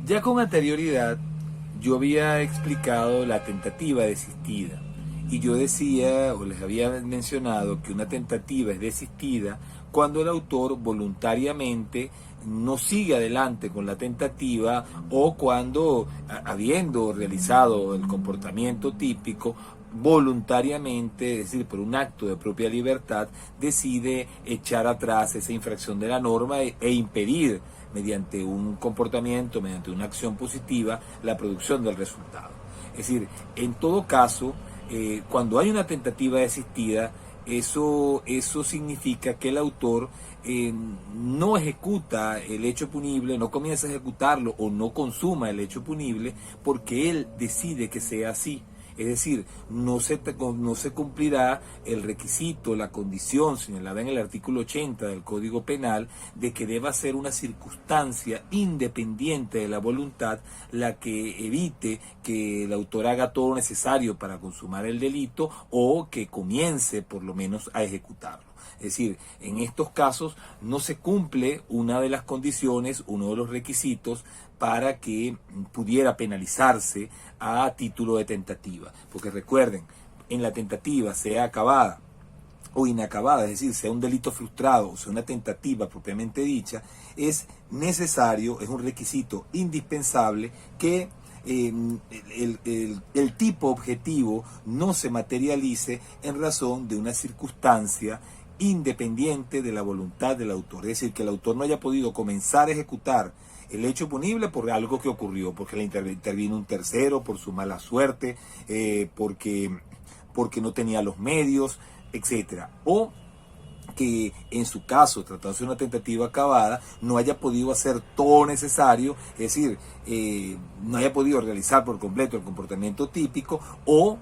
Ya con anterioridad yo había explicado la tentativa desistida y yo decía o les había mencionado que una tentativa es desistida cuando el autor voluntariamente no sigue adelante con la tentativa o cuando, habiendo realizado el comportamiento típico, voluntariamente, es decir, por un acto de propia libertad, decide echar atrás esa infracción de la norma e impedir, mediante un comportamiento, mediante una acción positiva, la producción del resultado. Es decir, en todo caso, cuando hay una tentativa desistida, eso significa que el autor no ejecuta el hecho punible, no comienza a ejecutarlo o no consuma el hecho punible porque él decide que sea así. Es decir, no se cumplirá el requisito, la condición señalada en el artículo 80 del Código Penal de que deba ser una circunstancia independiente de la voluntad la que evite que el autor haga todo lo necesario para consumar el delito o que comience por lo menos a ejecutarlo. Es decir, en estos casos no se cumple una de las condiciones, uno de los requisitos para que pudiera penalizarse a título de tentativa. Porque recuerden, en la tentativa, sea acabada o inacabada, es decir, sea un delito frustrado o sea una tentativa propiamente dicha, es necesario, es un requisito indispensable que el tipo objetivo no se materialice en razón de una circunstancia independiente de la voluntad del autor. Es decir, que el autor no haya podido comenzar a ejecutar el hecho punible por algo que ocurrió, porque le intervino un tercero, por su mala suerte, porque no tenía los medios, etcétera. O que en su caso, tratándose de una tentativa acabada, no haya podido hacer todo necesario, es decir, no haya podido realizar por completo el comportamiento típico o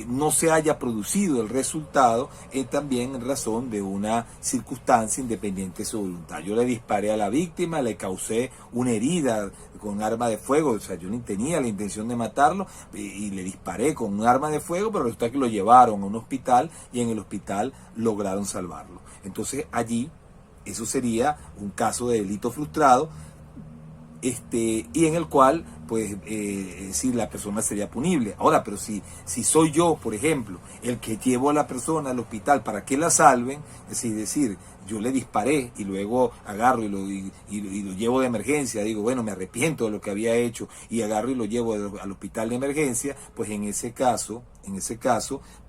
no se haya producido el resultado también en razón de una circunstancia independiente de su voluntad. Yo le disparé a la víctima, le causé una herida con arma de fuego, o sea, yo ni tenía la intención de matarlo y le disparé con un arma de fuego, pero resulta que lo llevaron a un hospital y en el hospital lograron salvarlo. Entonces allí, eso sería un caso de delito frustrado, y en el cual pues si la persona sería punible. Ahora, pero si soy yo, por ejemplo, el que llevo a la persona al hospital para que la salven, es decir, yo le disparé y luego agarro y lo llevo de emergencia, digo, bueno, me arrepiento de lo que había hecho y agarro y lo llevo al hospital de emergencia, pues en ese caso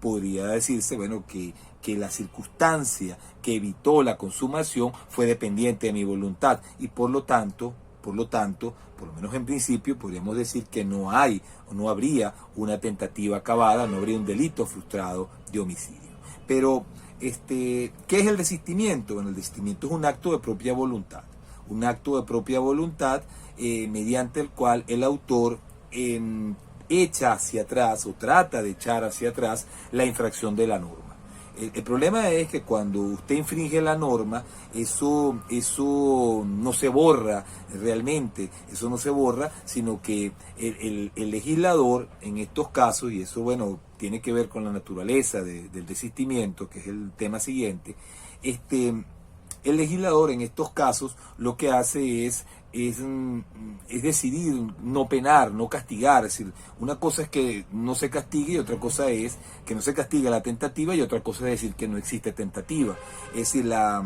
podría decirse, bueno, que la circunstancia que evitó la consumación fue dependiente de mi voluntad y por lo tanto, por lo menos en principio, podríamos decir que no hay o no habría una tentativa acabada, no habría un delito frustrado de homicidio. Pero, ¿qué es el desistimiento? Bueno, el desistimiento es un acto de propia voluntad. Un acto de propia voluntad mediante el cual el autor echa hacia atrás o trata de echar hacia atrás la infracción de la norma. El problema es que cuando usted infringe la norma, eso no se borra realmente, eso no se borra, sino que el legislador en estos casos, y eso bueno, tiene que ver con la naturaleza del desistimiento, que es el tema siguiente, el legislador en estos casos lo que hace es decidir no penar, no castigar. Es decir, una cosa es que no se castigue y otra cosa es que no se castiga la tentativa y otra cosa es decir que no existe tentativa. Es decir, la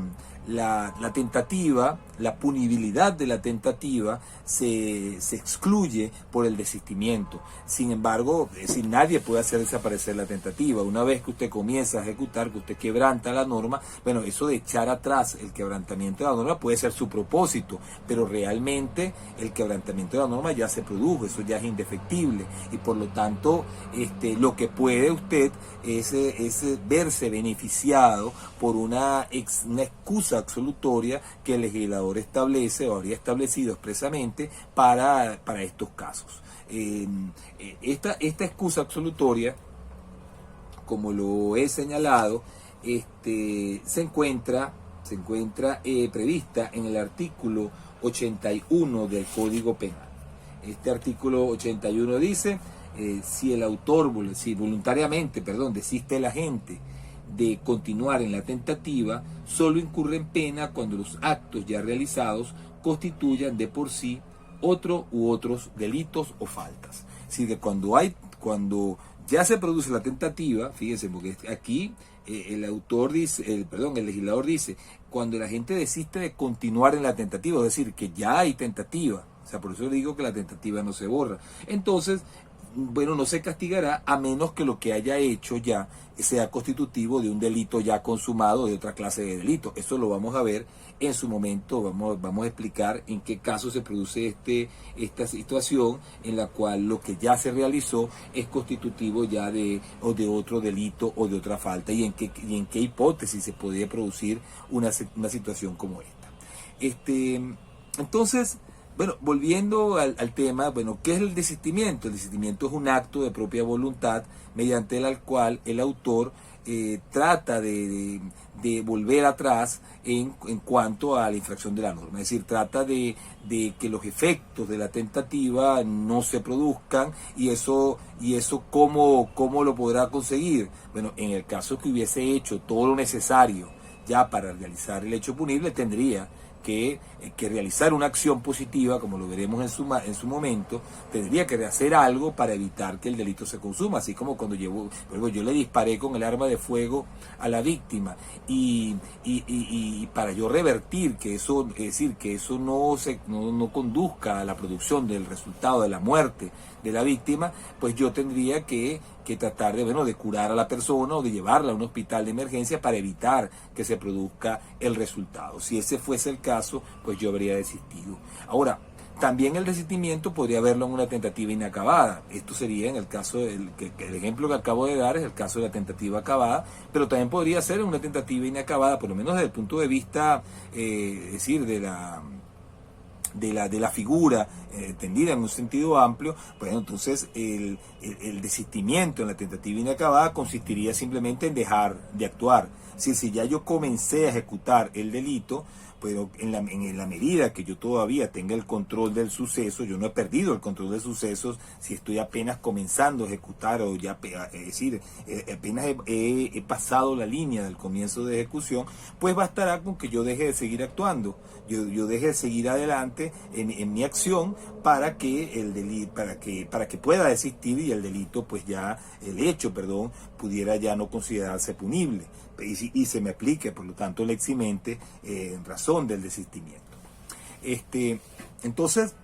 tentativa, la punibilidad de la tentativa se excluye por el desistimiento. Sin embargo, es decir, nadie puede hacer desaparecer la tentativa. Una vez que usted comienza a ejecutar, que usted quebranta la norma, bueno, eso de echar atrás el quebrantamiento de la norma puede ser su propósito, pero realmente el quebrantamiento de la norma ya se produjo, eso ya es indefectible y por lo tanto lo que puede usted es verse beneficiado por una excusa absolutoria que el legislador establece o habría establecido expresamente para estos casos. Esta excusa absolutoria, como lo he señalado, se encuentra prevista en el artículo 81 del Código Penal. Este artículo 81 dice, si el autor, si voluntariamente, desiste el agente de continuar en la tentativa, solo incurre en pena cuando los actos ya realizados constituyan de por sí otro u otros delitos o faltas. Es decir, que cuando ya se produce la tentativa, fíjense, porque aquí el legislador dice, cuando la gente desiste de continuar en la tentativa, es decir, que ya hay tentativa, o sea, por eso le digo que la tentativa no se borra. Entonces, bueno, no se castigará a menos que lo que haya hecho ya sea constitutivo de un delito ya consumado, de otra clase de delito. Eso lo vamos a ver en su momento, vamos a explicar en qué caso se produce esta situación en la cual lo que ya se realizó es constitutivo ya de otro delito o de otra falta, y en qué hipótesis se podría producir una situación como esta. Entonces, bueno, volviendo al tema, bueno, ¿qué es el desistimiento? El desistimiento es un acto de propia voluntad mediante el cual el autor trata de volver atrás en cuanto a la infracción de la norma. Es decir, trata de que los efectos de la tentativa no se produzcan, y eso ¿cómo lo podrá conseguir? Bueno, en el caso que hubiese hecho todo lo necesario ya para realizar el hecho punible, tendría que realizar una acción positiva, como lo veremos en su momento, tendría que hacer algo para evitar que el delito se consuma, así como cuando yo le disparé con el arma de fuego a la víctima, y para yo revertir que eso, es decir, que eso no conduzca a la producción del resultado de la muerte de la víctima, pues yo tendría que tratar de curar a la persona o de llevarla a un hospital de emergencia para evitar que se produzca el resultado. Si ese fuese el caso, pues yo habría desistido. Ahora, también el desistimiento podría haberlo en una tentativa inacabada. Esto sería en el caso, el ejemplo que acabo de dar es el caso de la tentativa acabada, pero también podría ser en una tentativa inacabada, por lo menos desde el punto de vista, es decir, de la figura entendida en un sentido amplio. Bueno, entonces el desistimiento en la tentativa inacabada consistiría simplemente en dejar de actuar. Si ya yo comencé a ejecutar el delito, pero en la medida que yo todavía tenga el control del suceso, yo no he perdido el control del suceso, si estoy apenas comenzando a ejecutar, o ya, es decir, apenas he pasado la línea del comienzo de ejecución, pues bastará con que yo deje de seguir actuando, yo deje de seguir adelante en mi acción para que el delito, para que pueda desistir, y el delito, pues ya, el hecho, pudiera ya no considerarse punible, y se me aplique, por lo tanto, el eximente en razón del desistimiento. Entonces,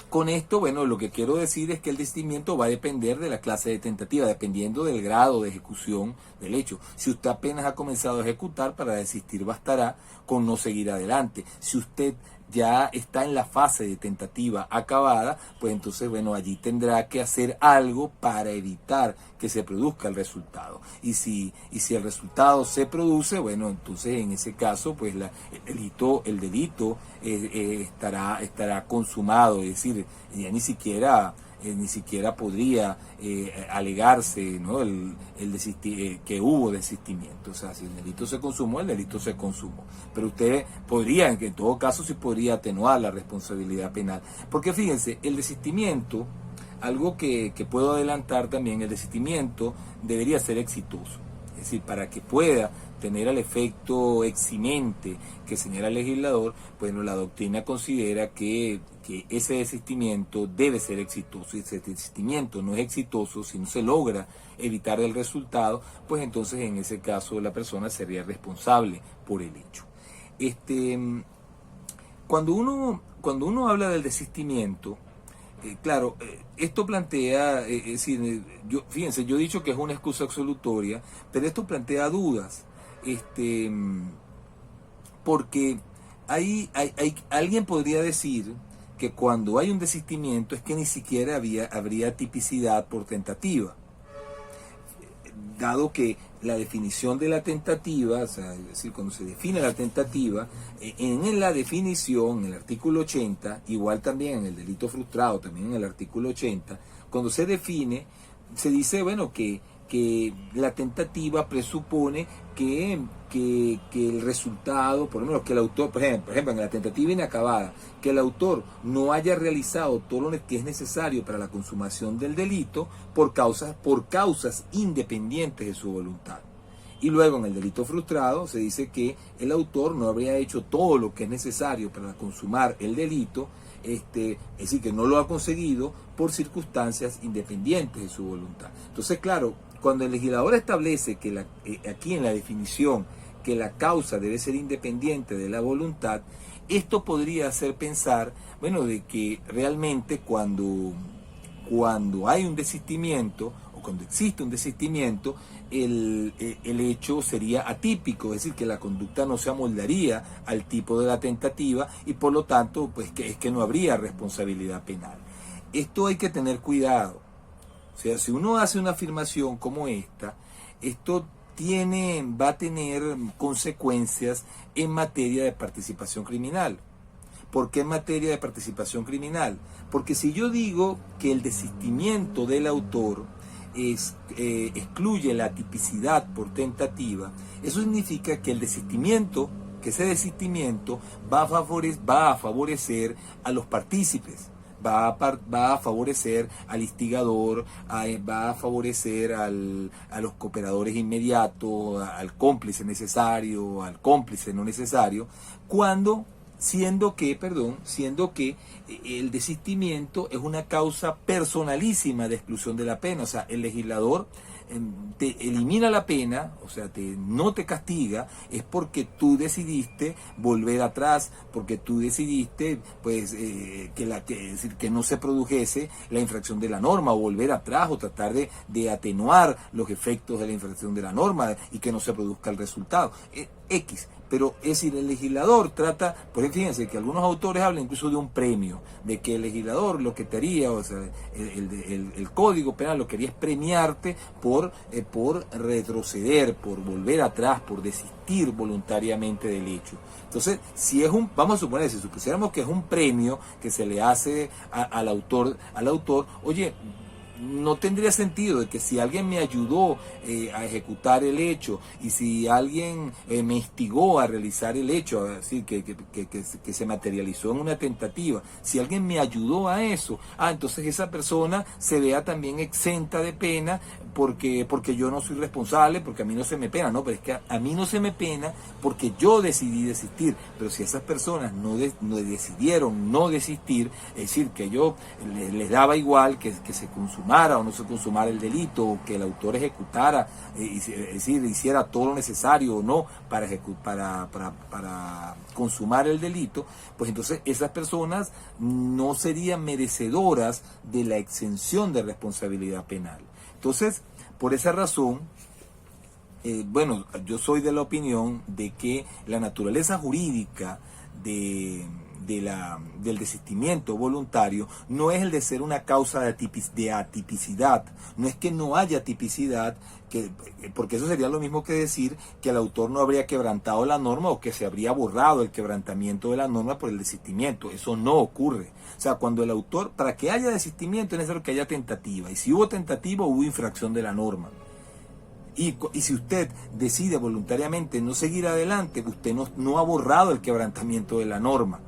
con esto, bueno, lo que quiero decir es que el desistimiento va a depender de la clase de tentativa, dependiendo del grado de ejecución del hecho. Si usted apenas ha comenzado a ejecutar, para desistir bastará con no seguir adelante. Si usted ya está en la fase de tentativa acabada, pues entonces, bueno, allí tendrá que hacer algo para evitar que se produzca el resultado. Y si el resultado se produce, bueno, entonces en ese caso, pues el delito estará consumado, es decir, ya ni siquiera podría alegarse, ¿no?, que hubo desistimiento. O sea, si el delito se consumó, el delito se consumó. Pero usted podría, en todo caso, sí podría atenuar la responsabilidad penal. Porque fíjense, el desistimiento, algo que puedo adelantar también, el desistimiento debería ser exitoso. Es decir, para que pueda tener el efecto eximente que señala el legislador, bueno, la doctrina considera que ese desistimiento debe ser exitoso. Y si ese desistimiento no es exitoso, si no se logra evitar el resultado, pues entonces en ese caso la persona sería responsable por el hecho. Cuando uno habla del desistimiento, claro, esto plantea, es decir, fíjense, yo he dicho que es una excusa absolutoria, pero esto plantea dudas, porque alguien podría decir que cuando hay un desistimiento es que ni siquiera habría tipicidad por tentativa, dado que la definición de la tentativa, o sea, es decir, cuando se define la tentativa, en la definición, en el artículo 80, igual también en el delito frustrado, también en el artículo 80, cuando se define, se dice, bueno, que la tentativa presupone que el resultado, por lo menos que el autor, por ejemplo, en la tentativa inacabada, que el autor no haya realizado todo lo que es necesario para la consumación del delito por causas independientes de su voluntad. Y luego en el delito frustrado se dice que el autor no habría hecho todo lo que es necesario para consumar el delito es decir, que no lo ha conseguido por circunstancias independientes de su voluntad. Entonces, claro, cuando el legislador establece que aquí en la definición que la causa debe ser independiente de la voluntad, esto podría hacer pensar, bueno, de que realmente cuando hay un desistimiento, o cuando existe un desistimiento, el hecho sería atípico, es decir, que la conducta no se amoldaría al tipo de la tentativa y por lo tanto, pues es que no habría responsabilidad penal. Esto hay que tener cuidado. O sea, si uno hace una afirmación como esta, esto va a tener consecuencias en materia de participación criminal. ¿Por qué en materia de participación criminal? Porque si yo digo que el desistimiento del autor excluye la tipicidad por tentativa, eso significa que ese desistimiento va a favorecer a los partícipes. Va a favorecer al instigador, va a favorecer a los cooperadores inmediatos, al cómplice necesario, al cómplice no necesario, siendo que el desistimiento es una causa personalísima de exclusión de la pena. O sea, el legislador te elimina la pena, o sea, no te castiga, es porque tú decidiste volver atrás, porque tú decidiste pues que no se produjese la infracción de la norma, o volver atrás, o tratar de atenuar los efectos de la infracción de la norma y que no se produzca el resultado. X. Pero es decir, el legislador trata, por ejemplo, fíjense que algunos autores hablan incluso de un premio, de que el legislador lo que te haría, o sea, el Código Penal lo que haría es premiarte por retroceder, por volver atrás, por desistir voluntariamente del hecho. Entonces, vamos a suponer, si supusiéramos que es un premio que se le hace al autor, oye, no tendría sentido de que si alguien me ayudó a ejecutar el hecho y si alguien me instigó a realizar el hecho, así que se materializó en una tentativa, si alguien me ayudó a eso, entonces esa persona se vea también exenta de pena porque yo no soy responsable, porque a mí no se me pena, no, pero es que a mí no se me pena porque yo decidí desistir. Pero si esas personas no decidieron no desistir, es decir, que yo les daba igual que se consumara o no se consumara el delito, o que el autor ejecutara, es decir, hiciera todo lo necesario o no para consumar el delito, pues entonces esas personas no serían merecedoras de la exención de responsabilidad penal. Entonces, por esa razón, bueno, yo soy de la opinión de que la naturaleza jurídica del desistimiento voluntario no es el de ser una causa de atipicidad, no es que no haya tipicidad, porque eso sería lo mismo que decir que el autor no habría quebrantado la norma o que se habría borrado el quebrantamiento de la norma por el desistimiento. Eso no ocurre. O sea, cuando el autor, para que haya desistimiento es necesario que haya tentativa, y si hubo tentativa hubo infracción de la norma. Y si usted decide voluntariamente no seguir adelante, usted no ha borrado el quebrantamiento de la norma.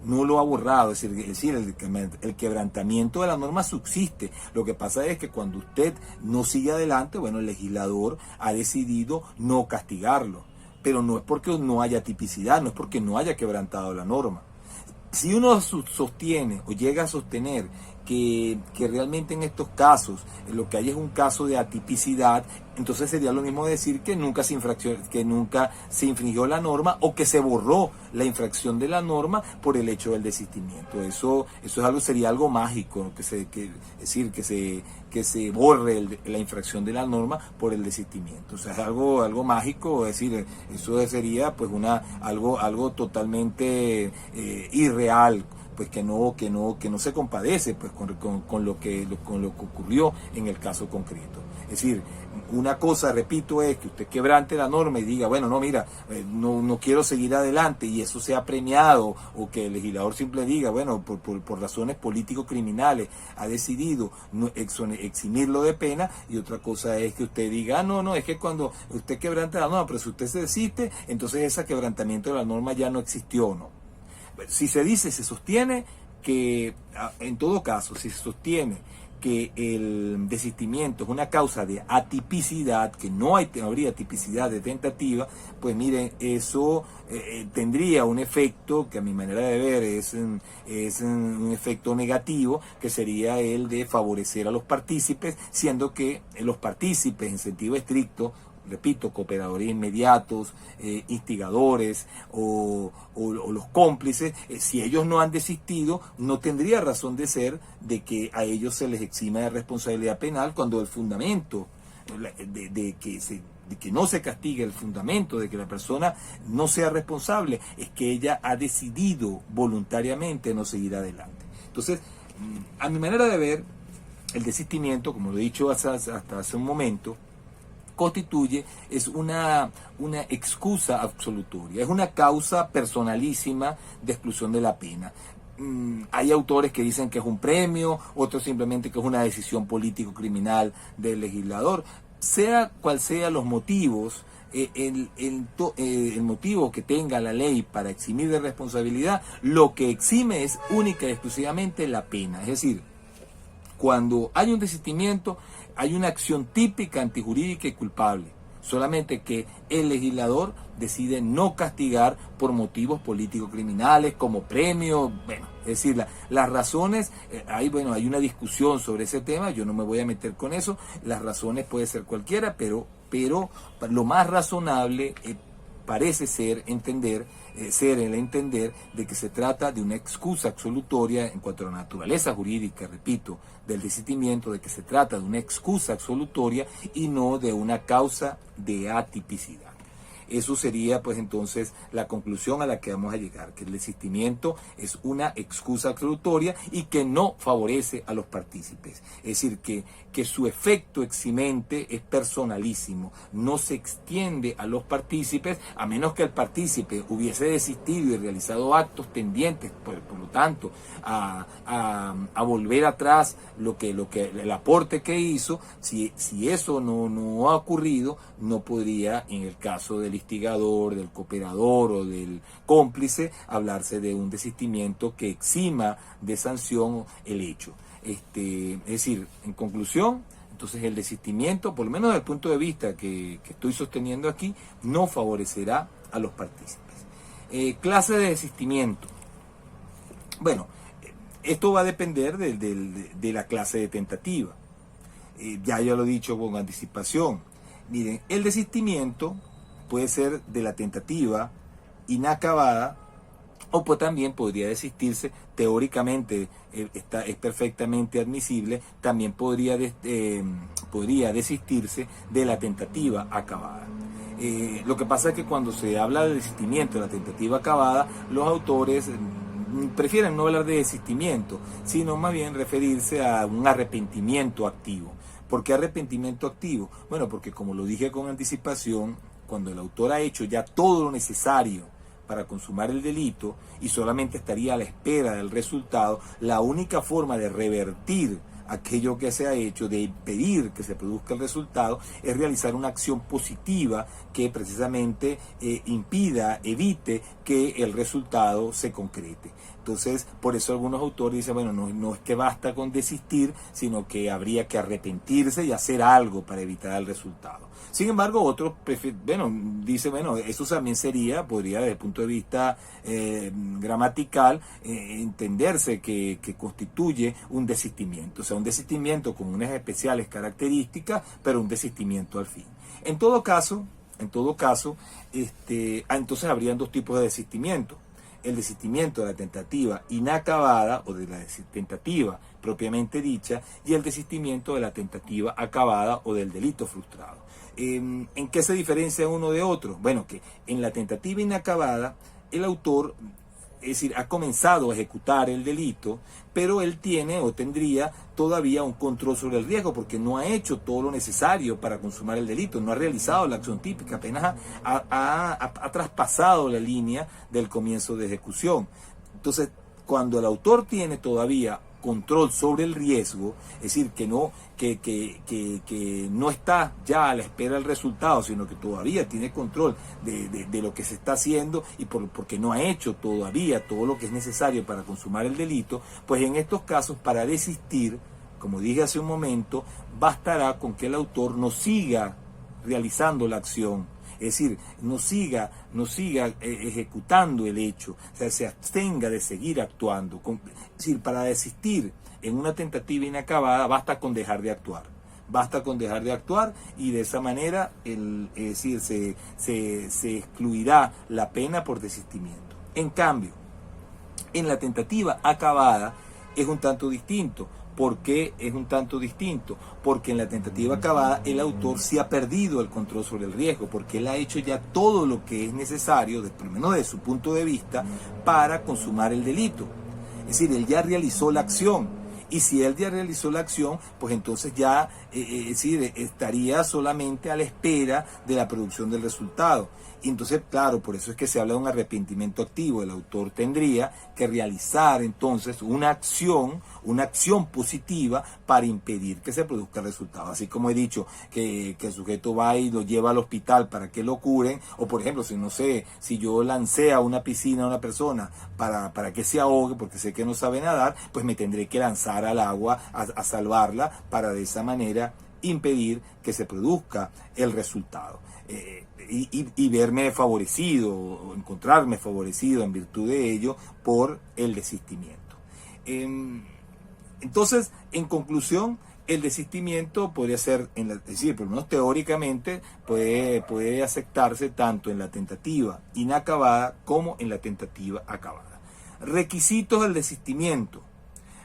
No lo ha borrado, es decir, el quebrantamiento de la norma subsiste. Lo que pasa es que cuando usted no sigue adelante, bueno, el legislador ha decidido no castigarlo. Pero no es porque no haya tipicidad, no es porque no haya quebrantado la norma. Si uno sostiene o llega a sostener que realmente en estos casos lo que hay es un caso de atipicidad, entonces sería lo mismo decir que nunca se infringió la norma o que se borró la infracción de la norma por el hecho del desistimiento. Eso sería algo mágico, es decir, que se borre la infracción de la norma por el desistimiento. O sea, es algo mágico, es decir, eso sería pues algo totalmente irreal, pues que no se compadece pues con lo que ocurrió en el caso concreto. Es decir, una cosa, repito, es que usted quebrante la norma y diga, bueno, no, mira, no quiero seguir adelante, y eso sea premiado, o que el legislador simple diga, bueno, por razones político-criminales ha decidido eximirlo de pena, y otra cosa es que usted diga, no, es que cuando usted quebrante la norma, pero si usted se desiste, entonces ese quebrantamiento de la norma ya no existió, ¿no? Si se sostiene que, en todo caso, si se sostiene que el desistimiento es una causa de atipicidad, que no habría tipicidad de tentativa, pues miren, eso tendría un efecto que a mi manera de ver es un efecto negativo, que sería el de favorecer a los partícipes, siendo que los partícipes en sentido estricto, repito, cooperadores inmediatos, instigadores o los cómplices, si ellos no han desistido, no tendría razón de ser de que a ellos se les exima de responsabilidad penal, cuando el fundamento de que no se castigue, el fundamento de que la persona no sea responsable, es que ella ha decidido voluntariamente no seguir adelante. Entonces, a mi manera de ver, el desistimiento, como lo he dicho hasta hace un momento, es una excusa absolutoria, es una causa personalísima de exclusión de la pena. Hay autores que dicen que es un premio, otros simplemente que es una decisión político-criminal del legislador. Sea cual sean los motivos, el motivo que tenga la ley para eximir de responsabilidad, lo que exime es única y exclusivamente la pena. Es decir, cuando hay un desistimiento, hay una acción típica, antijurídica y culpable. Solamente que el legislador decide no castigar por motivos político-criminales, como premio. Bueno, es decir, las razones, hay una discusión sobre ese tema, yo no me voy a meter con eso. Las razones puede ser cualquiera, pero lo más razonable parece ser el entender de que se trata de una excusa absolutoria en cuanto a la naturaleza jurídica, repito, del desistimiento, de que se trata de una excusa absolutoria y no de una causa de atipicidad. Eso sería pues entonces la conclusión a la que vamos a llegar, que el desistimiento es una excusa absolutoria y que no favorece a los partícipes. Es decir, que su efecto eximente es personalísimo, no se extiende a los partícipes, a menos que el partícipe hubiese desistido y realizado actos tendientes, por lo tanto, a volver atrás el aporte que hizo. Si eso no ha ocurrido, no podría, en el caso del instigador, del cooperador o del cómplice, hablarse de un desistimiento que exima de sanción el hecho. Es decir, en conclusión, entonces el desistimiento, por lo menos desde el punto de vista que estoy sosteniendo aquí, no favorecerá a los partícipes. Clase de desistimiento. Bueno, esto va a depender de la clase de tentativa. Ya lo he dicho con anticipación. Miren, el desistimiento puede ser de la tentativa inacabada, o pues también podría desistirse, teóricamente es perfectamente admisible, también podría desistirse de la tentativa acabada. Lo que pasa es que cuando se habla de desistimiento de la tentativa acabada, los autores prefieren no hablar de desistimiento, sino más bien referirse a un arrepentimiento activo. ¿Por qué arrepentimiento activo? Bueno, porque como lo dije con anticipación, cuando el autor ha hecho ya todo lo necesario para consumar el delito y solamente estaría a la espera del resultado, la única forma de revertir aquello que se ha hecho, de impedir que se produzca el resultado, es realizar una acción positiva que precisamente evite que el resultado se concrete. Entonces, por eso algunos autores dicen, bueno, no es que basta con desistir, sino que habría que arrepentirse y hacer algo para evitar el resultado. Sin embargo, otros dicen, eso también podría desde el punto de vista gramatical, entenderse que constituye un desistimiento. O sea, un desistimiento con unas especiales características, pero un desistimiento al fin. En todo caso, entonces habrían dos tipos de desistimiento. El desistimiento de la tentativa inacabada o de la tentativa propiamente dicha, y el desistimiento de la tentativa acabada o del delito frustrado. ¿En qué se diferencia uno de otro? Bueno, que en la tentativa inacabada el autor, es decir, ha comenzado a ejecutar el delito, pero él tiene o tendría todavía un control sobre el riesgo, porque no ha hecho todo lo necesario para consumar el delito, no ha realizado la acción típica, apenas ha traspasado la línea del comienzo de ejecución. Entonces, cuando el autor tiene todavía control sobre el riesgo, es decir, que no está ya a la espera del resultado, sino que todavía tiene control de lo que se está haciendo y porque no ha hecho todavía todo lo que es necesario para consumar el delito, pues en estos casos, para desistir, como dije hace un momento, bastará con que el autor no siga realizando la acción, es decir, no siga ejecutando el hecho, o sea, se abstenga de seguir actuando. Es decir, para desistir en una tentativa inacabada basta con dejar de actuar. Basta con dejar de actuar y de esa manera es decir, se excluirá la pena por desistimiento. En cambio, en la tentativa acabada es un tanto distinto. ¿Por qué es un tanto distinto? Porque en la tentativa acabada el autor sí ha perdido el control sobre el riesgo, porque él ha hecho ya todo lo que es necesario, por lo menos desde su punto de vista, para consumar el delito. Es decir, él ya realizó la acción. Y si él ya realizó la acción, pues entonces ya estaría solamente a la espera de la producción del resultado. Y entonces, claro, por eso es que se habla de un arrepentimiento activo. El autor tendría que realizar entonces una acción positiva para impedir que se produzca el resultado. Así como he dicho que el sujeto va y lo lleva al hospital para que lo curen, o por ejemplo, si yo lancé a una piscina a una persona para que se ahogue, porque sé que no sabe nadar, pues me tendré que lanzar al agua a salvarla para de esa manera impedir que se produzca el resultado. Y verme favorecido, o encontrarme favorecido en virtud de ello por el desistimiento. Entonces, en conclusión, el desistimiento podría ser, es decir, por lo menos teóricamente, puede aceptarse tanto en la tentativa inacabada como en la tentativa acabada. Requisitos del desistimiento.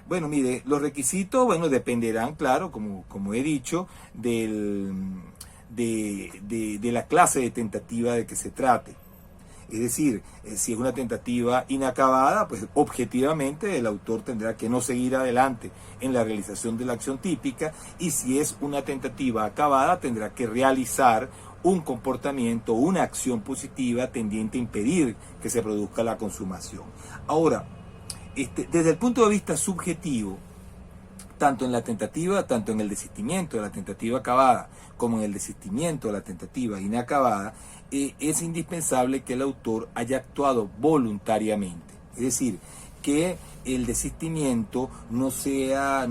Bueno, mire, los requisitos, dependerán, claro, como he dicho, de la clase de tentativa de que se trate. Es decir, si es una tentativa inacabada, pues objetivamente el autor tendrá que no seguir adelante en la realización de la acción típica, y si es una tentativa acabada, tendrá que realizar un comportamiento, una acción positiva tendiente a impedir que se produzca la consumación. Ahora, desde el punto de vista subjetivo, tanto en el desistimiento de la tentativa acabada como en el desistimiento de la tentativa inacabada, es indispensable que el autor haya actuado voluntariamente. Es decir, que el desistimiento no sea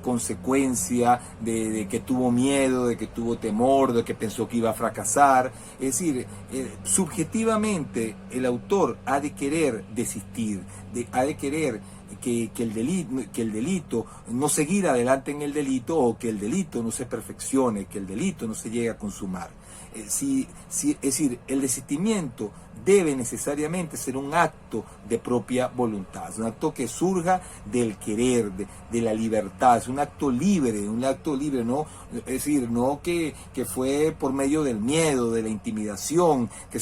consecuencia de que tuvo miedo, de que tuvo temor, de que pensó que iba a fracasar. Es decir, subjetivamente el autor ha de querer desistir, ha de querer que el delito no seguir adelante en el delito, o que el delito no se perfeccione, que el delito no se llegue a consumar. Es decir, el desistimiento debe necesariamente ser un acto de propia voluntad, es un acto que surja del querer, de la libertad, es un acto libre, ¿no? Es decir, no que fue por medio del miedo, de la intimidación, que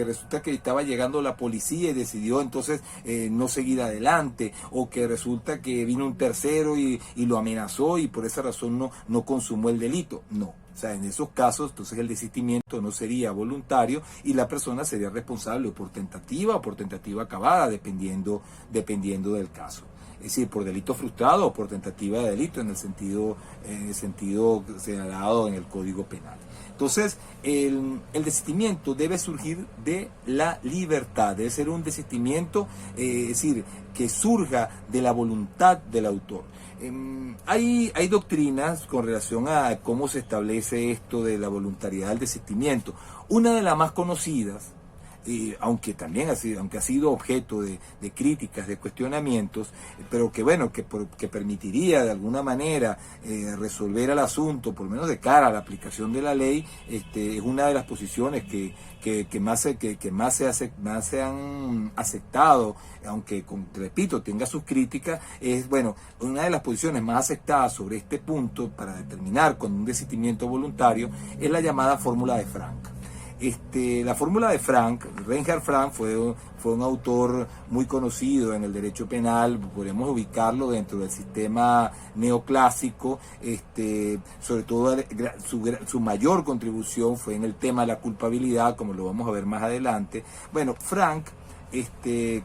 resulta que estaba llegando la policía y decidió entonces no seguir adelante, o que resulta que vino un tercero y lo amenazó y por esa razón no consumó el delito. No. O sea, en esos casos, entonces el desistimiento no sería voluntario y la persona sería responsable por tentativa o por tentativa acabada, dependiendo del caso. Es decir, por delito frustrado o por tentativa de delito en el sentido señalado en el Código Penal. Entonces, el desistimiento debe surgir de la libertad, debe ser un desistimiento, es decir, que surja de la voluntad del autor. Hay doctrinas con relación a cómo se establece esto de la voluntariedad del desistimiento. Una de las más conocidas, aunque ha sido objeto de críticas, de cuestionamientos, pero que permitiría de alguna manera resolver el asunto, por lo menos de cara a la aplicación de la ley, es una de las posiciones que más se han aceptado, aunque, repito, tenga sus críticas. Una de las posiciones más aceptadas sobre este punto para determinar con un desistimiento voluntario es la llamada fórmula de Frank. La fórmula de Frank, Reinhard Frank, fue un autor muy conocido en el derecho penal. Podemos ubicarlo dentro del sistema neoclásico. Sobre todo su mayor contribución fue en el tema de la culpabilidad, como lo vamos a ver más adelante. Bueno, Frank,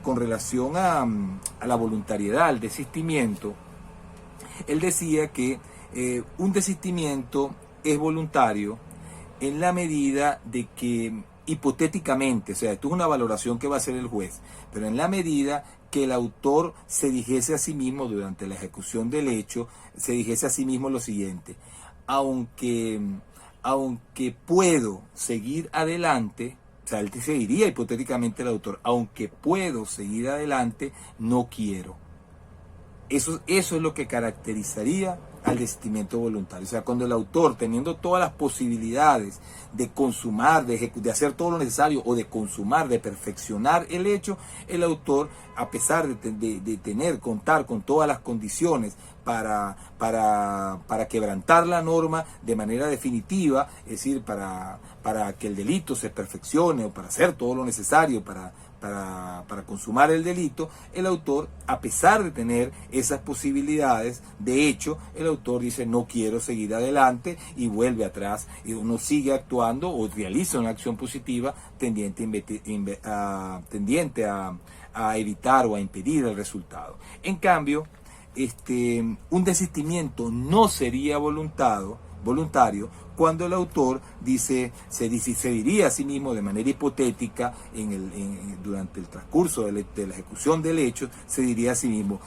con relación a la voluntariedad, al desistimiento, él decía que un desistimiento es voluntario en la medida de que hipotéticamente, o sea, esto es una valoración que va a hacer el juez, pero en la medida que el autor se dijese a sí mismo durante la ejecución del hecho, se dijese a sí mismo lo siguiente: aunque, aunque puedo seguir adelante, o sea, él se diría hipotéticamente el autor, aunque puedo seguir adelante, no quiero. Eso es lo que caracterizaría al desistimiento voluntario. O sea, cuando el autor, teniendo todas las posibilidades de consumar, de hacer todo lo necesario, o de consumar, de perfeccionar el hecho, el autor, a pesar de contar con todas las condiciones para quebrantar la norma de manera definitiva, es decir, para que el delito se perfeccione, o para hacer todo lo necesario para consumar el delito, el autor, a pesar de tener esas posibilidades, de hecho, el autor dice: no quiero seguir adelante, y vuelve atrás, y uno sigue actuando o realiza una acción positiva tendiente a evitar o a impedir el resultado. En cambio, un desistimiento no sería voluntario cuando el autor se diría a sí mismo de manera hipotética durante el transcurso de la ejecución del hecho, se diría a sí mismo: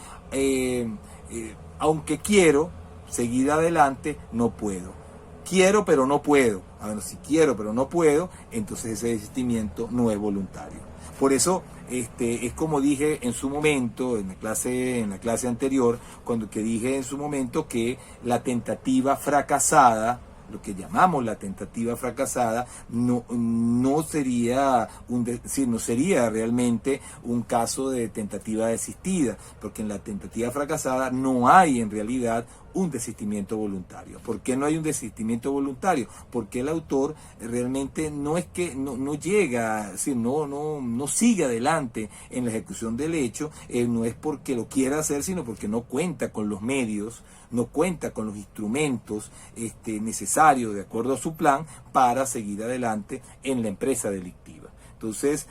aunque quiero seguir adelante, no puedo. Quiero pero no puedo. Bueno, si quiero pero no puedo, entonces ese desistimiento no es voluntario. Por eso es como dije en su momento, en la clase anterior, que dije en su momento que la tentativa fracasada, lo que llamamos la tentativa fracasada, no sería realmente un caso de tentativa desistida, porque en la tentativa fracasada no hay en realidad un desistimiento voluntario. ¿Por qué no hay un desistimiento voluntario? Porque el autor realmente no llega, no sigue adelante en la ejecución del hecho, no es porque lo quiera hacer, sino porque no cuenta con los medios, no cuenta con los instrumentos necesarios de acuerdo a su plan para seguir adelante en la empresa delictiva. Entonces,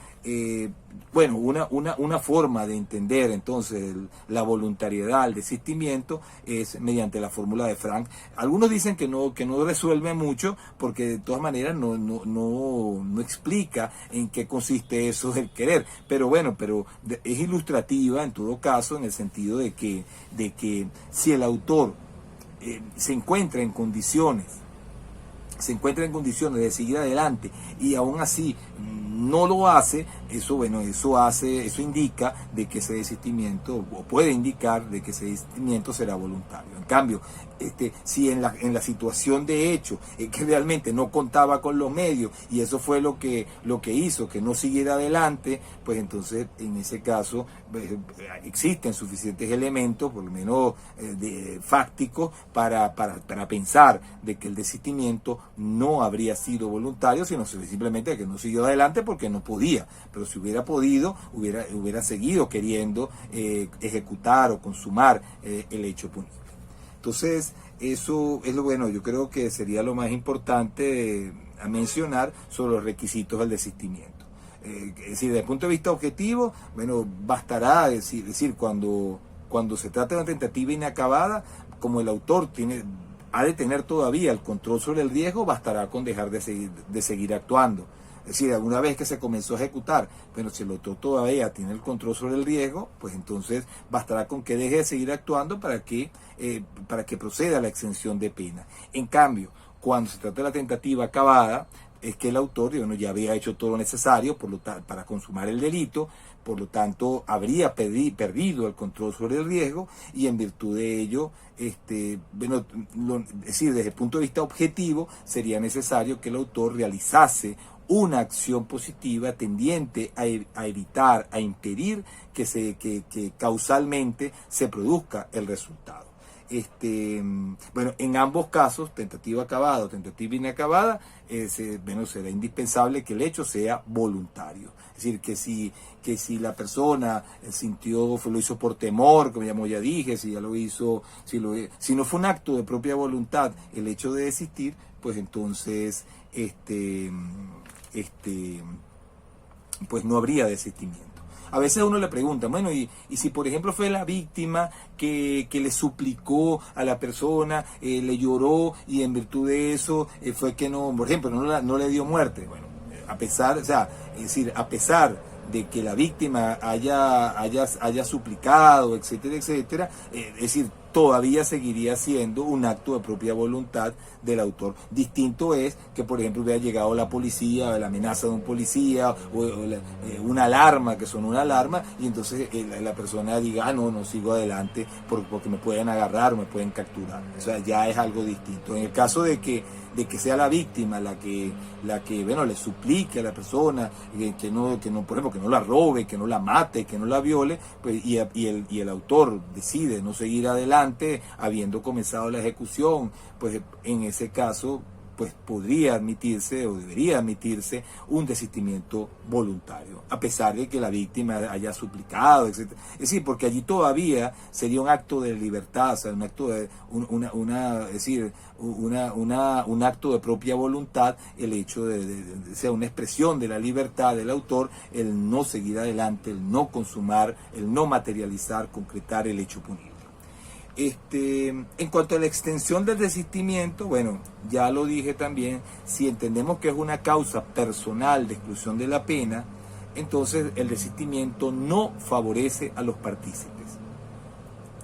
una forma de entender entonces la voluntariedad, el desistimiento, es mediante la fórmula de Frank. Algunos dicen que no resuelve mucho, porque de todas maneras no explica en qué consiste eso del querer. Pero es ilustrativa en todo caso, en el sentido de que si el autor se encuentra en condiciones de seguir adelante y aún así no lo hace, eso indica de que ese desistimiento, o puede indicar de que ese desistimiento será voluntario. En cambio, si en la situación de hecho que realmente no contaba con los medios, y eso fue lo que hizo que no siguiera adelante, pues entonces en ese caso existen suficientes elementos, por lo menos fácticos, para pensar de que el desistimiento no habría sido voluntario, sino simplemente que no siguió adelante porque no podía. Pero si hubiera podido, hubiera seguido queriendo ejecutar o consumar el hecho punible. Entonces, eso es yo creo que sería lo más importante a mencionar sobre los requisitos del desistimiento. Es decir, desde el punto de vista objetivo, bastará decir cuando se trata de una tentativa inacabada, como el autor ha de tener todavía el control sobre el riesgo, bastará con dejar de seguir actuando. Es decir, una vez que se comenzó a ejecutar, pero si el autor todavía tiene el control sobre el riesgo, pues entonces bastará con que deje de seguir actuando para que proceda a la exención de pena. En cambio, cuando se trata de la tentativa acabada, es que el autor ya había hecho todo lo necesario para consumar el delito, por lo tanto habría perdido el control sobre el riesgo, y en virtud de ello, es decir, desde el punto de vista objetivo, sería necesario que el autor realizase una acción positiva tendiente a evitar, a impedir que causalmente se produzca el resultado. En ambos casos, tentativa acabada o tentativa inacabada, será indispensable que el hecho sea voluntario. Es decir, que si la persona lo hizo por temor, como ya dije, si no fue un acto de propia voluntad el hecho de desistir, pues entonces pues no habría desistimiento. A veces uno le pregunta, y si por ejemplo fue la víctima que le suplicó a la persona, le lloró, y en virtud de eso fue que por ejemplo, no le dio muerte. a pesar, o sea, es decir, a pesar de que la víctima haya suplicado, etcétera, etcétera, es decir, todavía seguiría siendo un acto de propia voluntad del autor. Distinto es que, por ejemplo, hubiera llegado la policía, la amenaza de un policía, o una alarma, que son una alarma, y entonces la persona diga, no sigo adelante porque me pueden agarrar o me pueden capturar. O sea, ya es algo distinto. En el caso de que sea la víctima la que bueno, le suplique a la persona que no, por ejemplo, que no la robe, que no la mate, que no la viole, pues, y el autor decide no seguir adelante habiendo comenzado la ejecución, pues en ese caso pues podría admitirse o debería admitirse un desistimiento voluntario, a pesar de que la víctima haya suplicado, etc. Es decir, porque allí todavía sería un acto de libertad, o sea, un acto de un acto de propia voluntad, el hecho de sea una expresión de la libertad del autor, el no seguir adelante, el no consumar, el no materializar, concretar el hecho punible. En cuanto a la extensión del desistimiento, bueno, ya lo dije también, si entendemos que es una causa personal de exclusión de la pena, entonces el desistimiento no favorece a los partícipes.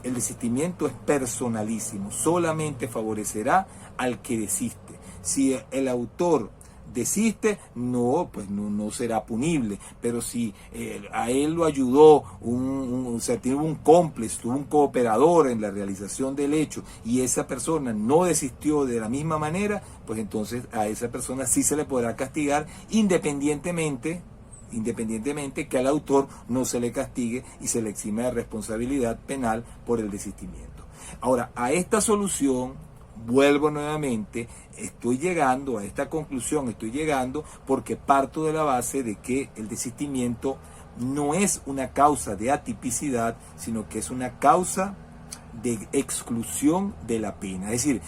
El desistimiento es personalísimo, solamente favorecerá al que desiste. Si el autor desiste, no será punible, pero si a él lo ayudó o sea, tuvo un cómplice, tuvo un cooperador en la realización del hecho y esa persona no desistió de la misma manera, pues entonces a esa persona sí se le podrá castigar independientemente que al autor no se le castigue y se le exime de responsabilidad penal por el desistimiento. Ahora, a esta solución vuelvo nuevamente, estoy llegando a esta conclusión, porque parto de la base de que el desistimiento no es una causa de atipicidad, sino que es una causa de exclusión de la pena. Es decir,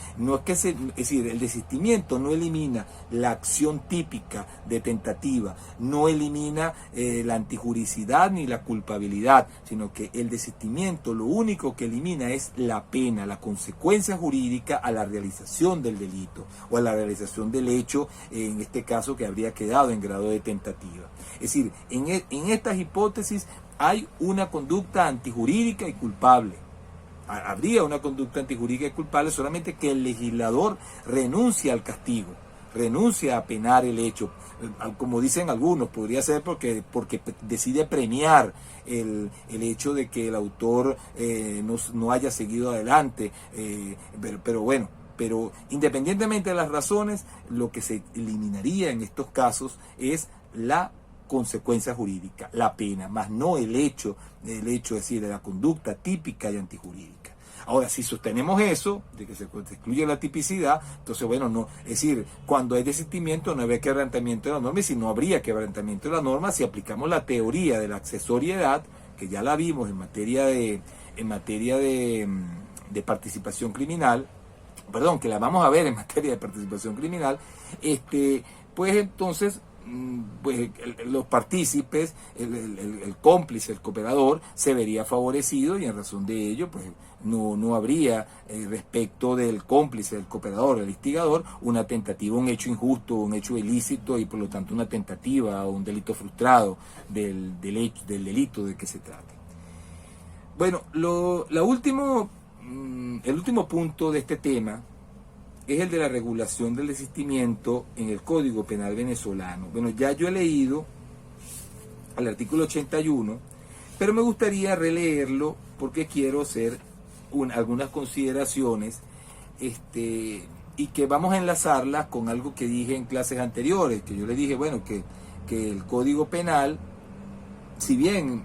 el desistimiento no elimina la acción típica de tentativa, no elimina la antijuricidad ni la culpabilidad, sino que el desistimiento lo único que elimina es la pena, la consecuencia jurídica a la realización del delito o a la realización del hecho, en este caso que habría quedado en grado de tentativa. Es decir, en estas hipótesis hay una conducta antijurídica y culpable. Habría una conducta antijurídica y culpable, solamente que el legislador renuncia al castigo, renuncia a penar el hecho. Como dicen algunos, podría ser porque decide premiar el hecho de que el autor no haya seguido adelante. Pero independientemente de las razones, lo que se eliminaría en estos casos es la consecuencia jurídica, la pena, más no el hecho, es decir, de la conducta típica y antijurídica. Ahora, si sostenemos eso, de que se excluye la tipicidad, entonces, bueno, no, es decir, cuando hay desistimiento no habría quebrantamiento de la norma, y si no habría quebrantamiento de la norma, si aplicamos la teoría de la accesoriedad, que ya la vimos en materia de participación criminal, perdón, que la vamos a ver en materia de participación criminal, pues entonces pues los partícipes, el cómplice, el cooperador, se vería favorecido y en razón de ello, pues no habría respecto del cómplice, del cooperador, del instigador, una tentativa, un hecho injusto, un hecho ilícito y por lo tanto una tentativa o un delito frustrado del delito de que se trate. Bueno, el último punto de este tema es el de la regulación del desistimiento en el Código Penal venezolano. Bueno, ya yo he leído al artículo 81, pero me gustaría releerlo porque quiero hacer algunas consideraciones y que vamos a enlazarlas con algo que dije en clases anteriores, que yo le dije, bueno, que el Código Penal, si bien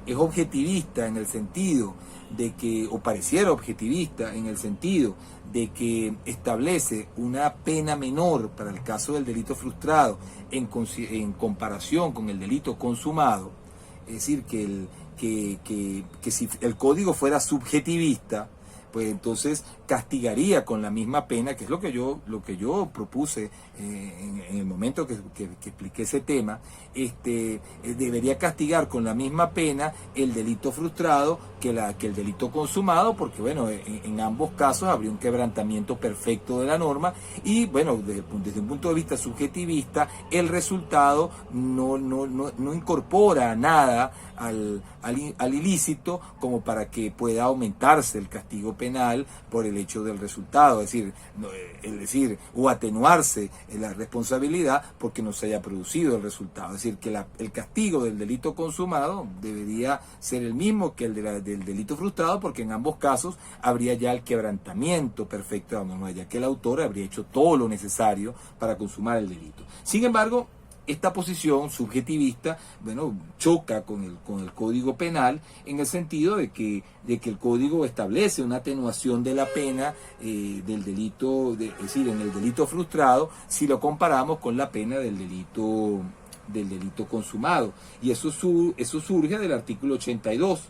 es objetivista en el sentido de que, o pareciera objetivista en el sentido de que establece una pena menor para el caso del delito frustrado en comparación con el delito consumado, es decir, que si el código fuera subjetivista, pues entonces castigaría con la misma pena, que es lo que yo propuse en el momento que expliqué ese tema. Debería castigar con la misma pena el delito frustrado que el delito consumado, porque bueno, en ambos casos habría un quebrantamiento perfecto de la norma y bueno, desde un punto de vista subjetivista, el resultado no incorpora nada al ilícito como para que pueda aumentarse el castigo penal por el hecho del resultado, es decir, o atenuarse la responsabilidad porque no se haya producido el resultado. Es decir, que el castigo del delito consumado debería ser el mismo que el del delito frustrado, porque en ambos casos habría ya el quebrantamiento perfecto de la norma, ya que el autor habría hecho todo lo necesario para consumar el delito. Sin embargo, esta posición subjetivista, bueno, choca con el Código Penal en el sentido de que el Código establece una atenuación de la pena del delito, es decir, en el delito frustrado, si lo comparamos con la pena del delito consumado. Y eso surge del artículo 82.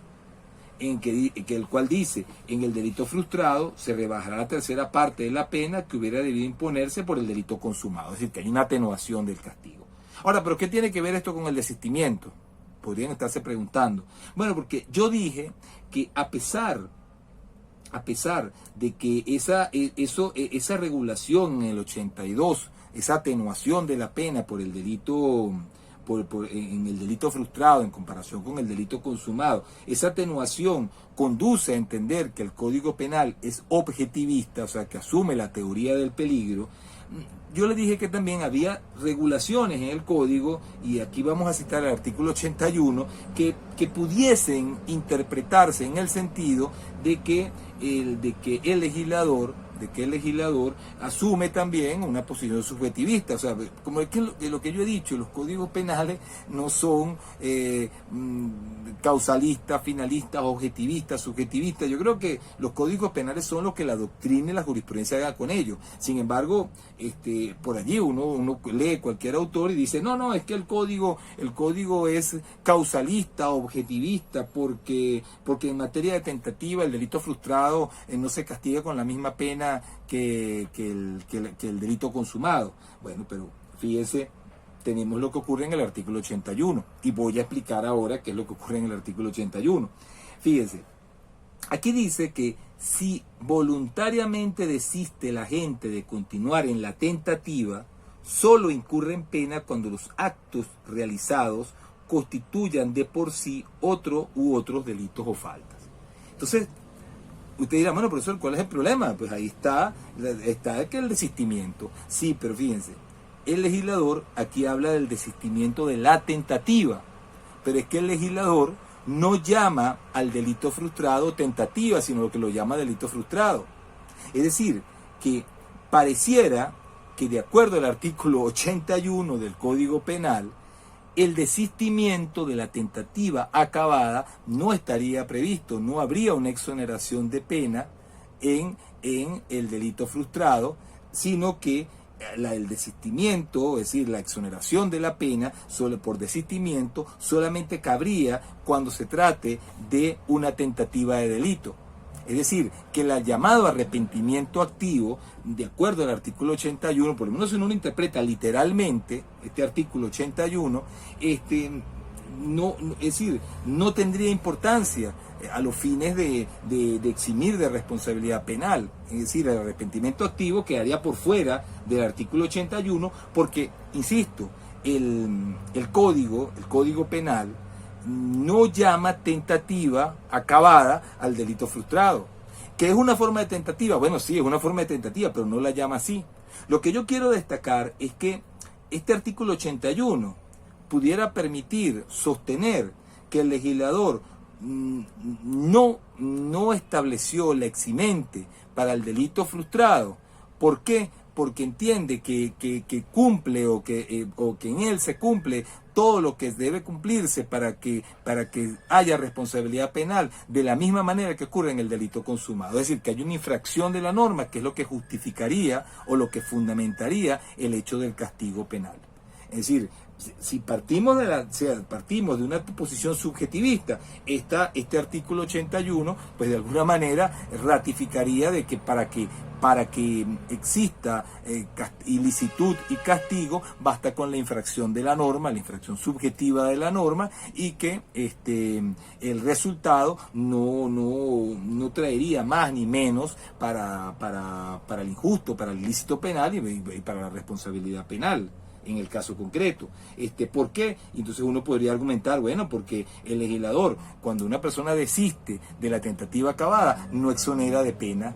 El cual dice: en el delito frustrado se rebajará la tercera parte de la pena que hubiera debido imponerse por el delito consumado. Es decir, que hay una atenuación del castigo. Ahora, ¿pero qué tiene que ver esto con el desistimiento? Podrían estarse preguntando. Bueno, porque yo dije que a pesar de que esa regulación en el 82, esa atenuación de la pena por el delito en el delito frustrado en comparación con el delito consumado, esa atenuación conduce a entender que el Código Penal es objetivista, o sea, que asume la teoría del peligro. Yo le dije que también había regulaciones en el Código, y aquí vamos a citar el artículo 81, que pudiesen interpretarse en el sentido de que el legislador asume también una posición subjetivista. O sea, como es que lo que yo he dicho, los códigos penales no son causalistas, finalistas, objetivistas, subjetivistas. Yo creo que los códigos penales son lo que la doctrina y la jurisprudencia haga con ellos. Sin embargo, por allí uno lee cualquier autor y dice, no, es que el código es causalista, objetivista, porque en materia de tentativa el delito frustrado no se castiga con la misma pena que el delito consumado. Bueno, pero fíjese, tenemos lo que ocurre en el artículo 81 y voy a explicar ahora qué es lo que ocurre en el artículo 81. Fíjese, aquí dice que si voluntariamente desiste la gente de continuar en la tentativa, solo incurre en pena cuando los actos realizados constituyan de por sí otro u otros delitos o faltas. Entonces, usted dirá, bueno, profesor, ¿cuál es el problema? Pues ahí está que el desistimiento. Sí, pero fíjense, el legislador aquí habla del desistimiento de la tentativa, pero es que el legislador no llama al delito frustrado tentativa, sino que lo llama delito frustrado. Es decir, que pareciera que de acuerdo al artículo 81 del Código Penal, el desistimiento de la tentativa acabada no estaría previsto, no habría una exoneración de pena en el delito frustrado, sino que el desistimiento, es decir, la exoneración de la pena por desistimiento, solamente cabría cuando se trate de una tentativa de delito. Es decir, que el llamado arrepentimiento activo, de acuerdo al artículo 81, por lo menos si uno lo interpreta literalmente, este artículo 81, no tendría importancia a los fines de eximir de responsabilidad penal. Es decir, el arrepentimiento activo quedaría por fuera del artículo 81 porque, insisto, el código penal no llama tentativa acabada al delito frustrado. ¿Qué es una forma de tentativa? Bueno, sí, es una forma de tentativa, pero no la llama así. Lo que yo quiero destacar es que este artículo 81 pudiera permitir sostener que el legislador no estableció la eximente para el delito frustrado. ¿Por qué? Porque entiende que cumple o que en él se cumple todo lo que debe cumplirse para que haya responsabilidad penal de la misma manera que ocurre en el delito consumado. Es decir, que hay una infracción de la norma que es lo que justificaría o lo que fundamentaría el hecho del castigo penal. Es decir, si partimos partimos de una posición subjetivista, este artículo 81, pues de alguna manera ratificaría de que para que exista ilicitud y castigo, basta con la infracción de la norma, la infracción subjetiva de la norma, y que el resultado no traería más ni menos para el injusto, para el ilícito penal y para la responsabilidad penal en el caso concreto. ¿Por qué? Entonces uno podría argumentar, bueno, porque el legislador, cuando una persona desiste de la tentativa acabada, no exonera de pena,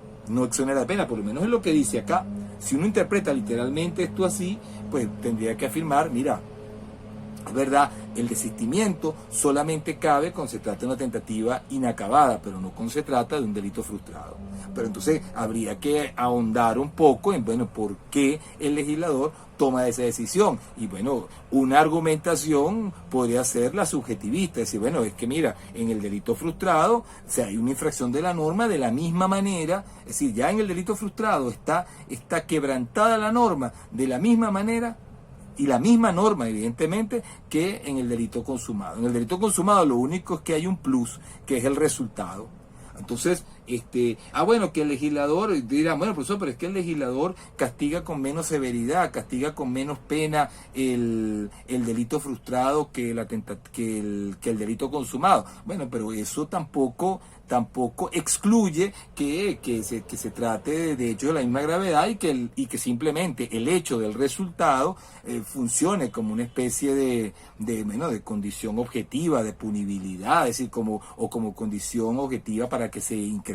por lo menos es lo que dice acá. Si uno interpreta literalmente esto así, pues tendría que afirmar, mira, es verdad, el desistimiento solamente cabe cuando se trata de una tentativa inacabada, pero no cuando se trata de un delito frustrado. Pero entonces habría que ahondar un poco en, bueno, por qué el legislador toma esa decisión. Y bueno, una argumentación podría ser la subjetivista, decir, bueno, es que mira, en el delito frustrado, o sea, hay una infracción de la norma de la misma manera, es decir, ya en el delito frustrado está quebrantada la norma de la misma manera, y la misma norma, evidentemente, que en el delito consumado. En el delito consumado lo único es que hay un plus, que es el resultado. Entonces, bueno, que el legislador dirá, bueno, profesor, pero es que el legislador castiga con menos severidad, castiga con menos pena el delito frustrado que el delito consumado. Bueno, pero eso tampoco excluye que se trate de hecho de la misma gravedad y que simplemente el hecho del resultado funcione como una especie de condición objetiva, de punibilidad, es decir, como condición objetiva para que se incremente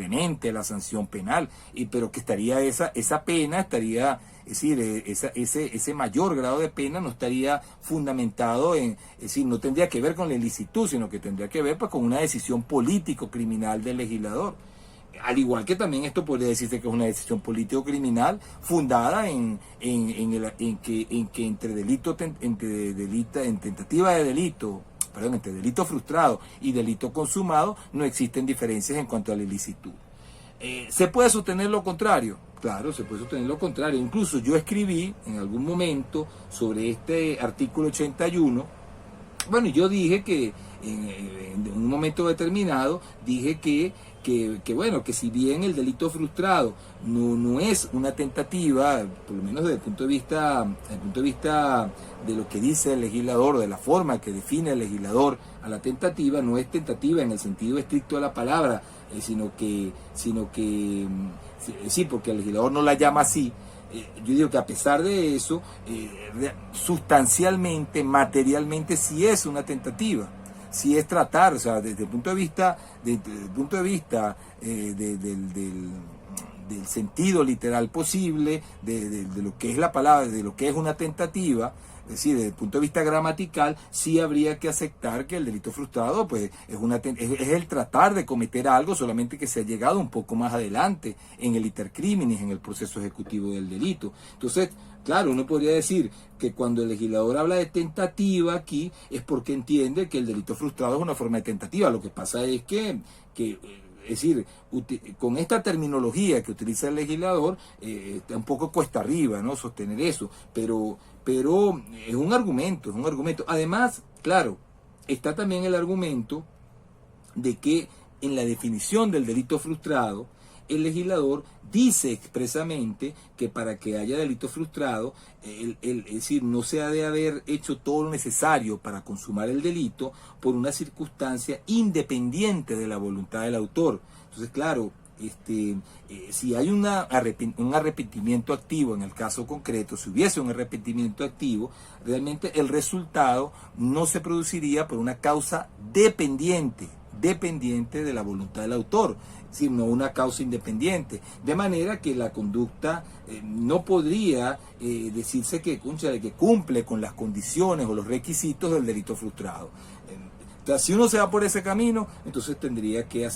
la sanción penal, pero que estaría esa pena estaría, es decir, ese mayor grado de pena no estaría fundamentado es decir, no tendría que ver con la ilicitud, sino que tendría que ver pues con una decisión político-criminal del legislador. Al igual que también esto podría decirse que es una decisión político-criminal fundada en que entre delito frustrado y delito consumado no existen diferencias en cuanto a la ilicitud. ¿Se puede sostener lo contrario? Claro, se puede sostener lo contrario. Incluso yo escribí en algún momento sobre este artículo 81. Bueno, yo dije que en un momento determinado, dije que si bien el delito frustrado no es una tentativa, por lo menos desde el punto de vista de lo que dice el legislador, de la forma que define el legislador a la tentativa, no es tentativa en el sentido estricto de la palabra, sino que sí, porque el legislador no la llama así. Yo digo que a pesar de eso, sustancialmente, materialmente, sí es una tentativa, sí es tratar, o sea, desde el punto de vista, del sentido literal posible, de lo que es la palabra, de lo que es una tentativa. Es decir, desde el punto de vista gramatical, sí habría que aceptar que el delito frustrado pues, es el tratar de cometer algo, solamente que se ha llegado un poco más adelante en el iter criminis, en el proceso ejecutivo del delito. Entonces, claro, uno podría decir que cuando el legislador habla de tentativa aquí, es porque entiende que el delito frustrado es una forma de tentativa. Lo que pasa es que es decir, con esta terminología que utiliza el legislador, está un poco cuesta arriba, ¿no?, sostener eso, pero es un argumento. Además, claro, está también el argumento de que en la definición del delito frustrado, el legislador dice expresamente que para que haya delito frustrado, es decir, no se ha de haber hecho todo lo necesario para consumar el delito por una circunstancia independiente de la voluntad del autor. Entonces, claro, si hay un arrepentimiento activo en el caso concreto, si hubiese un arrepentimiento activo, realmente el resultado no se produciría por una causa dependiente de la voluntad del autor, es decir, no una causa independiente, de manera que la conducta no podría decirse que cumple con las condiciones o los requisitos del delito frustrado. Entonces, si uno se va por ese camino, entonces tendría que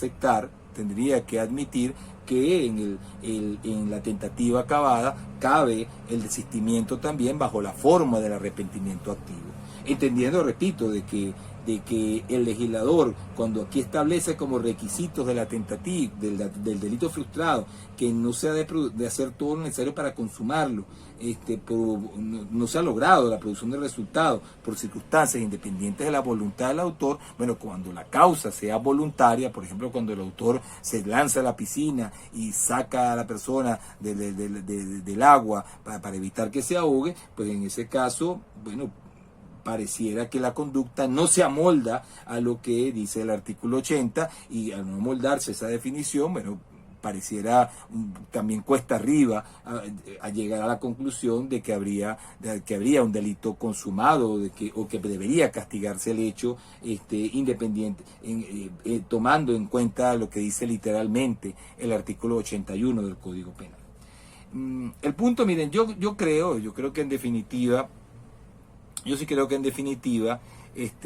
admitir que en la tentativa acabada cabe el desistimiento también bajo la forma del arrepentimiento activo. Entendiendo, repito, de que que el legislador, cuando aquí establece como requisitos de la tentativa, del delito frustrado, que no se ha de hacer todo lo necesario para consumarlo, no se ha logrado la producción de resultados por circunstancias independientes de la voluntad del autor, bueno, cuando la causa sea voluntaria, por ejemplo, cuando el autor se lanza a la piscina y saca a la persona del agua para evitar que se ahogue, pues en ese caso, bueno, pareciera que la conducta no se amolda a lo que dice el artículo 80, y al no amoldarse esa definición, bueno, pareciera también cuesta arriba a llegar a la conclusión de que habría un delito consumado, o que debería castigarse el hecho, tomando en cuenta lo que dice literalmente el artículo 81 del Código Penal. El punto, miren, yo creo que en definitiva,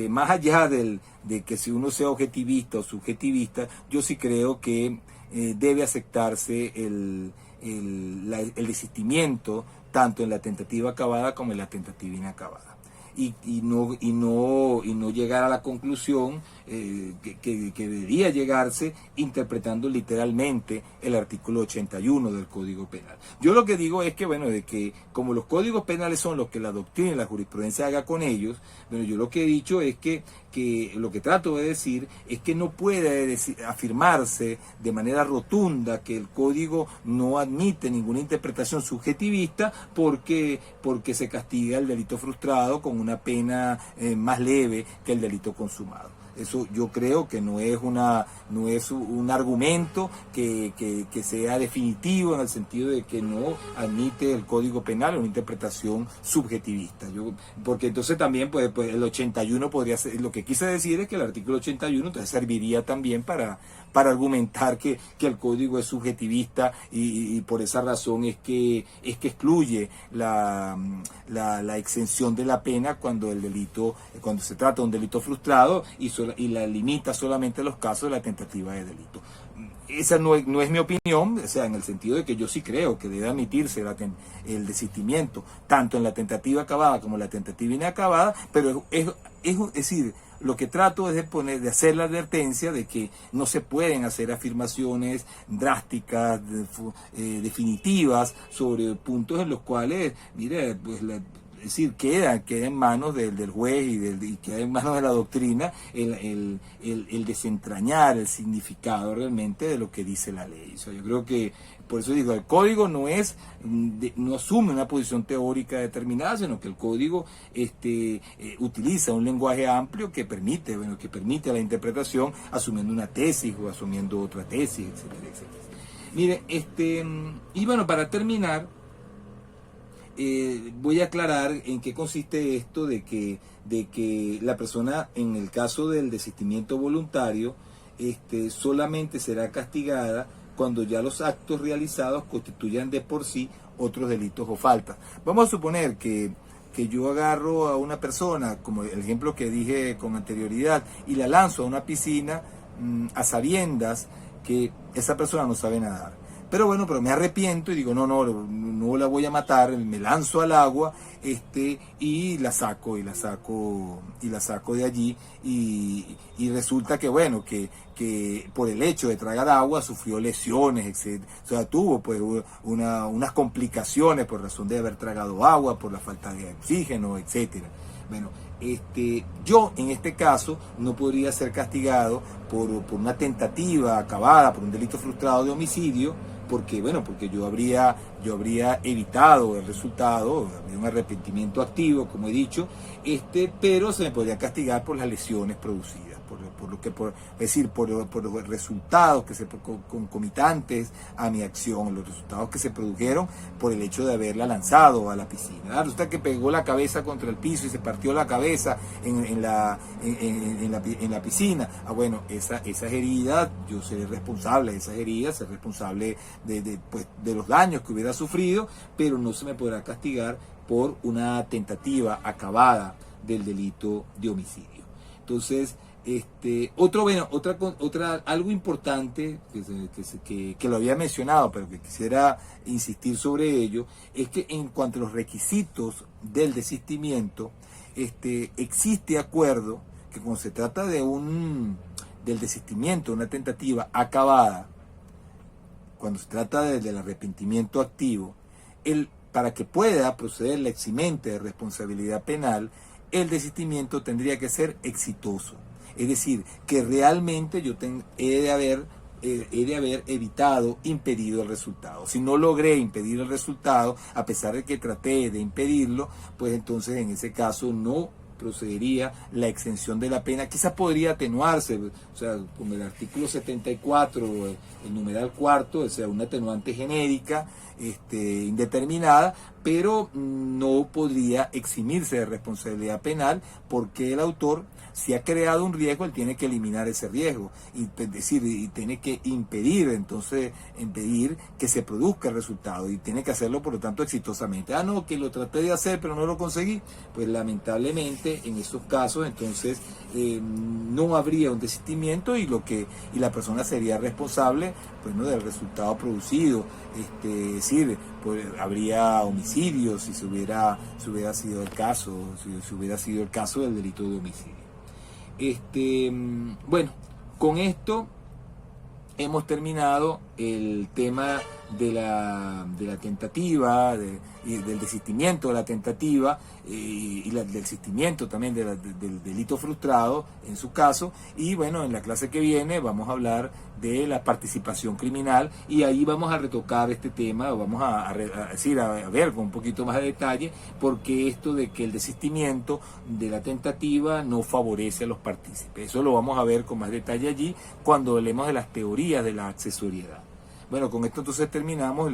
más allá de que si uno sea objetivista o subjetivista, yo sí creo que debe aceptarse el desistimiento tanto en la tentativa acabada como en la tentativa inacabada. Y no llegar a la conclusión que debería llegarse interpretando literalmente el artículo 81 del Código Penal. Yo lo que digo es que, bueno, de que como los códigos penales son los que la doctrina y la jurisprudencia haga con ellos, bueno, yo lo que he dicho es que lo que trato de decir es que no puede afirmarse de manera rotunda que el código no admite ninguna interpretación subjetivista porque se castiga el delito frustrado con una pena más leve que el delito consumado. Eso yo creo que no es un argumento que sea definitivo, en el sentido de que no admite el Código Penal una interpretación subjetivista. Porque entonces también pues el 81 podría ser, lo que quise decir es que el artículo 81 entonces serviría también para argumentar que el código es subjetivista, y por esa razón es que excluye la exención de la pena cuando se trata de un delito frustrado, y la limita solamente a los casos de la tentativa de delito. Esa no es mi opinión, o sea, en el sentido de que yo sí creo que debe admitirse el desistimiento tanto en la tentativa acabada como en la tentativa inacabada, pero es decir, lo que trato es de hacer la advertencia de que no se pueden hacer afirmaciones drásticas, definitivas, sobre puntos en los cuales, mire, pues es decir, queda en manos del juez y queda en manos de la doctrina el desentrañar el significado realmente de lo que dice la ley. O sea, yo creo que, por eso digo, el código no asume una posición teórica determinada, sino que el código utiliza un lenguaje amplio que permite la interpretación, asumiendo una tesis o asumiendo otra tesis, etcétera, etcétera. Mire, y bueno, para terminar, voy a aclarar en qué consiste esto de que la persona, en el caso del desistimiento voluntario, solamente será castigada cuando ya los actos realizados constituyan de por sí otros delitos o faltas. Vamos a suponer que yo agarro a una persona, como el ejemplo que dije con anterioridad, y la lanzo a una piscina a sabiendas que esa persona no sabe nadar. Pero me arrepiento y digo, no la voy a matar, me lanzo al agua, y la saco de allí, y resulta que, que por el hecho de tragar agua sufrió lesiones, etc. O sea, tuvo pues unas complicaciones por razón de haber tragado agua, por la falta de oxígeno, etcétera. Bueno, yo en este caso no podría ser castigado por una tentativa acabada, por un delito frustrado de homicidio, porque yo habría evitado el resultado de un arrepentimiento activo, como he dicho, pero se me podría castigar por las lesiones producidas, por los resultados concomitantes a mi acción, los resultados que se produjeron por el hecho de haberla lanzado a la piscina. Resulta que pegó la cabeza contra el piso y se partió la cabeza en la piscina. Esas heridas, yo seré responsable de esas heridas, seré responsable de los daños que hubiera sufrido, pero no se me podrá castigar por una tentativa acabada del delito de homicidio. Entonces, algo importante que lo había mencionado, pero que quisiera insistir sobre ello, es que en cuanto a los requisitos del desistimiento, existe acuerdo que cuando se trata del desistimiento, una tentativa acabada, cuando se trata del arrepentimiento activo, para que pueda proceder la eximente de responsabilidad penal, el desistimiento tendría que ser exitoso. Es decir, que realmente yo he de haber evitado, impedido el resultado. Si no logré impedir el resultado, a pesar de que traté de impedirlo, pues entonces en ese caso no procedería la exención de la pena. Quizás podría atenuarse, o sea, como el artículo 74, el numeral cuarto, o sea, una atenuante genérica, indeterminada, pero no podría eximirse de responsabilidad penal, porque el autor, si ha creado un riesgo, él tiene que eliminar ese riesgo, y tiene que impedir que se produzca el resultado, y tiene que hacerlo, por lo tanto, exitosamente. No, que lo traté de hacer pero no lo conseguí, pues lamentablemente en estos casos entonces no habría un desistimiento, y la persona sería responsable, pues, ¿no?, del resultado producido. Pues habría homicidio si hubiera sido el caso, si hubiera sido el caso del delito de homicidio. Bueno, con esto hemos terminado el tema de la tentativa, y del desistimiento de la tentativa, del desistimiento también del delito frustrado en su caso. Y bueno, en la clase que viene vamos a hablar de la participación criminal, y ahí vamos a retocar este tema, vamos a ver con un poquito más de detalle porque esto de que el desistimiento de la tentativa no favorece a los partícipes. Eso lo vamos a ver con más detalle allí cuando hablemos de las teorías de la accesoriedad. Bueno, con esto entonces terminamos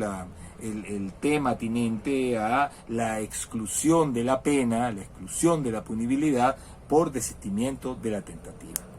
el tema atinente a la exclusión de la pena, la exclusión de la punibilidad por desistimiento de la tentativa.